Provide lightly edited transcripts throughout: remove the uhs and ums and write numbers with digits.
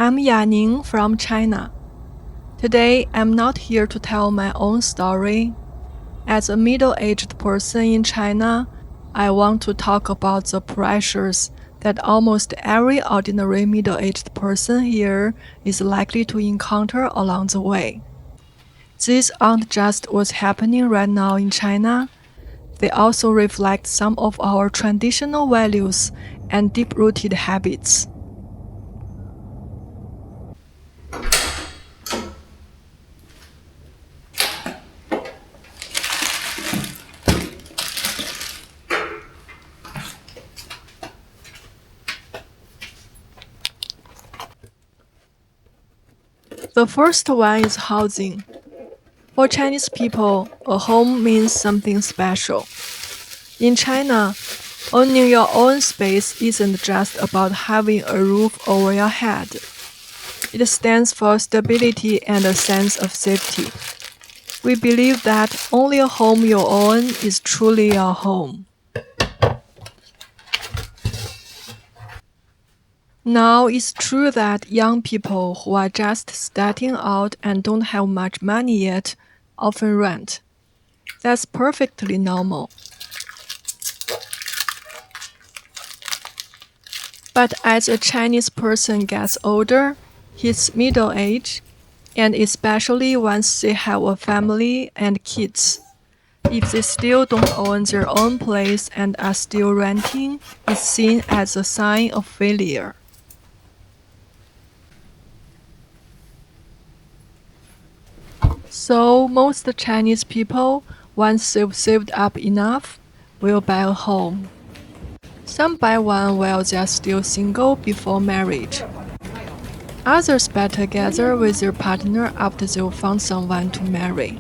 I'm Yaning from China. Today, I'm not here to tell my own story. As a middle-aged person in China, I want to talk about the pressures that almost every ordinary middle-aged person here is likely to encounter along the way. These aren't just what's happening right now in China. They also reflect some of our traditional values and deep-rooted habits. The first one is housing. For Chinese people, a home means something special. In China, owning your own space isn't just about having a roof over your head. It stands for stability and a sense of safety. We believe that only a home you own is truly your home. Now, it's true that young people who are just starting out and don't have much money yet often rent. That's perfectly normal. But as a Chinese person gets older, hits middle age, and especially once they have a family and kids, if they still don't own their own place and are still renting, it's seen as a sign of failure. So most Chinese people, once they've saved up enough, will buy a home. Some buy one while they're still single before marriage. Others buy together with their partner after they've found someone to marry.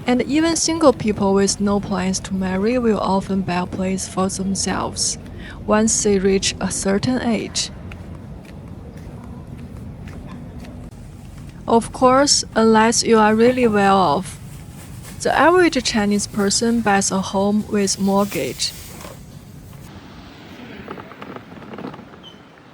And even single people with no plans to marry will often buy a place for themselves once they reach a certain age. Of course, unless you are really well off, the average Chinese person buys a home with mortgage.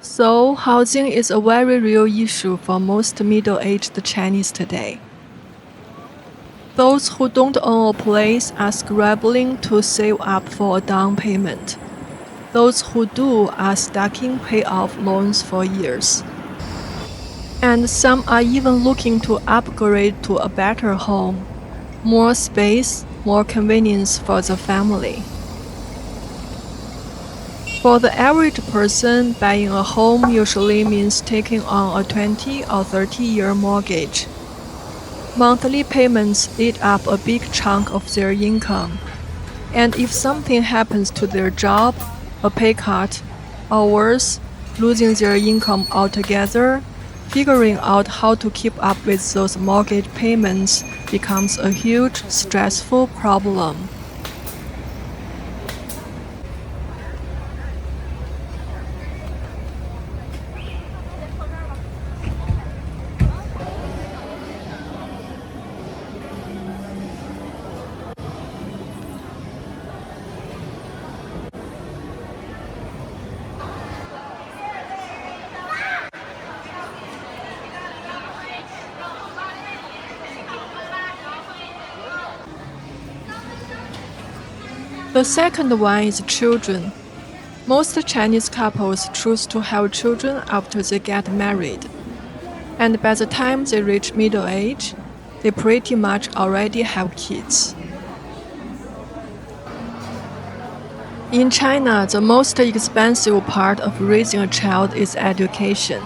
So, housing is a very real issue for most middle-aged Chinese today. Those who don't own a place are scrambling to save up for a down payment. Those who do are stacking payoff loans for years. And some are even looking to upgrade to a better home, more space, more convenience for the family. For the average person, buying a home usually means taking on a 20 or 30-year mortgage. Monthly payments eat up a big chunk of their income. And if something happens to their job, a pay cut, or worse, losing their income altogether, figuring out how to keep up with those mortgage payments becomes a huge, stressful problem. The second one is children. Most Chinese couples choose to have children after they get married. And by the time they reach middle age, they pretty much already have kids. In China, the most expensive part of raising a child is education.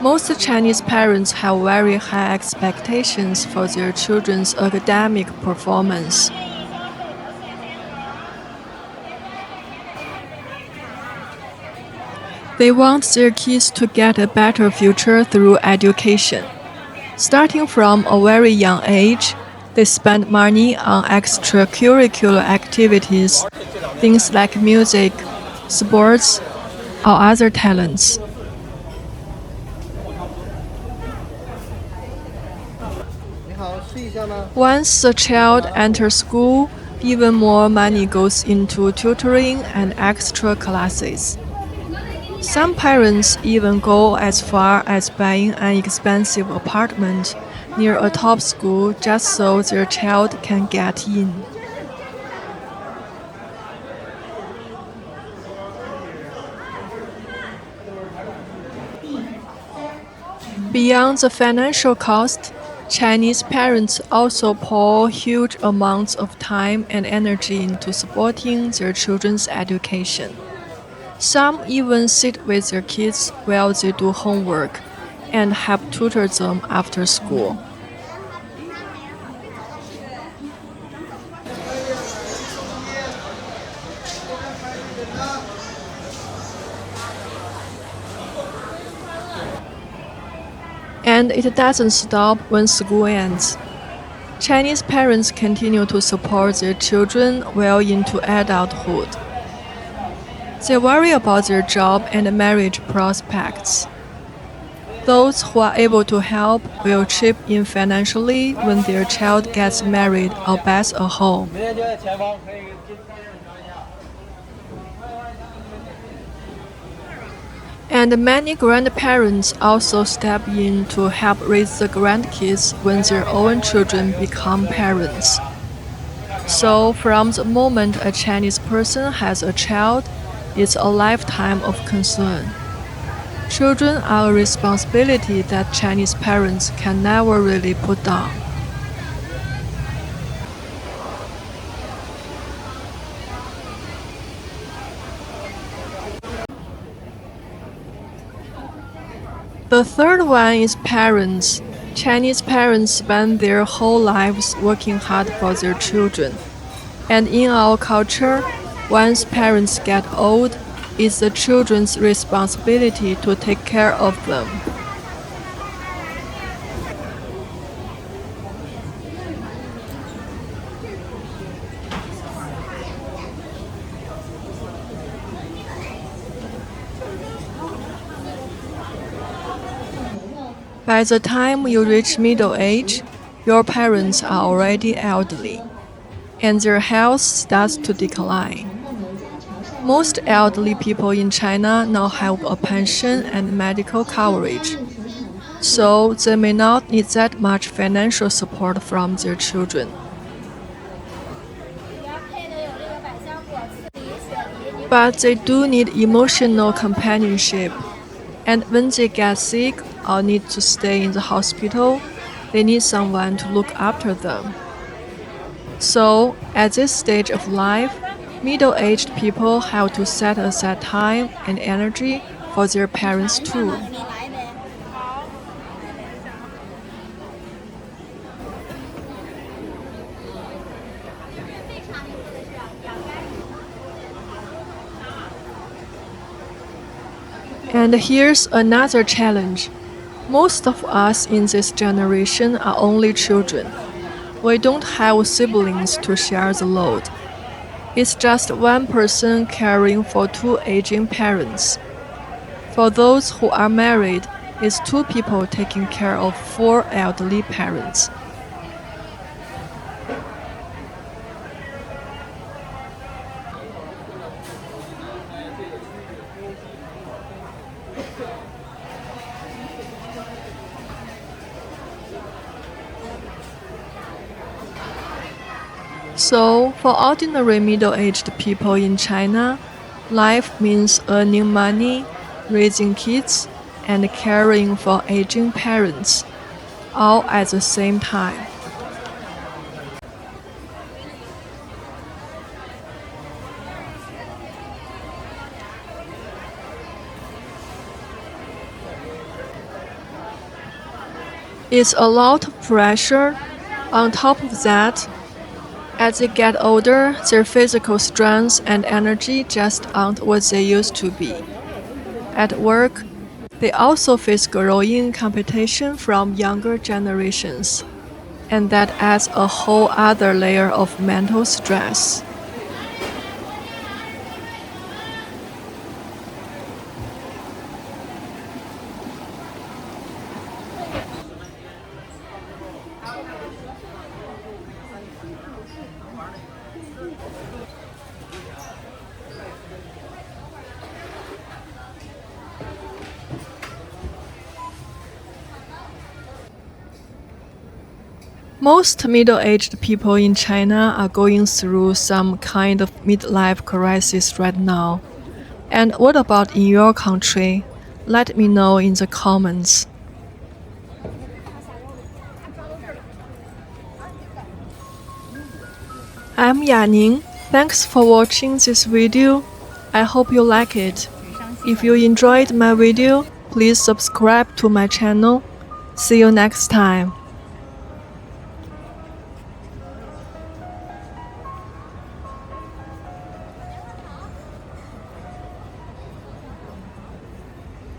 Most Chinese parents have very high expectations for their children's academic performance. They want their kids to get a better future through education. Starting from a very young age, they spend money on extracurricular activities, things like music, sports, or other talents. Once the child enters school, even more money goes into tutoring and extra classes. Some parents even go as far as buying an expensive apartment near a top school just so their child can get in. Beyond the financial cost, Chinese parents also pour huge amounts of time and energy into supporting their children's education. Some even sit with their kids while they do homework and help tutor them after school. And it doesn't stop when school ends. Chinese parents continue to support their children well into adulthood. They worry about their job and marriage prospects. Those who are able to help will chip in financially when their child gets married or buys a home. And many grandparents also step in to help raise the grandkids when their own children become parents. So, from the moment a Chinese person has a child, it's a lifetime of concern. Children are a responsibility that Chinese parents can never really put down. The third one is parents. Chinese parents spend their whole lives working hard for their children. And in our culture, once parents get old, it's the children's responsibility to take care of them. By the time you reach middle age, your parents are already elderly, and their health starts to decline. Most elderly people in China now have a pension and medical coverage, so they may not need that much financial support from their children. But they do need emotional companionship, and when they get sick or need to stay in the hospital, they need someone to look after them. So, at this stage of life, middle-aged people have to set aside time and energy for their parents too. And here's another challenge. Most of us in this generation are only children. We don't have siblings to share the load. It's just one person caring for two aging parents. For those who are married, it's two people taking care of four elderly parents. So, for ordinary middle-aged people in China, life means earning money, raising kids, and caring for aging parents, all at the same time. It's a lot of pressure. On top of that, as they get older, their physical strength and energy just aren't what they used to be. At work, they also face growing competition from younger generations, and that adds a whole other layer of mental stress. Most middle-aged people in China are going through some kind of midlife crisis right now. And what about in your country? Let me know in the comments. I'm Yaning. Thanks for watching this video. I hope you like it. If you enjoyed my video, please subscribe to my channel. See you next time.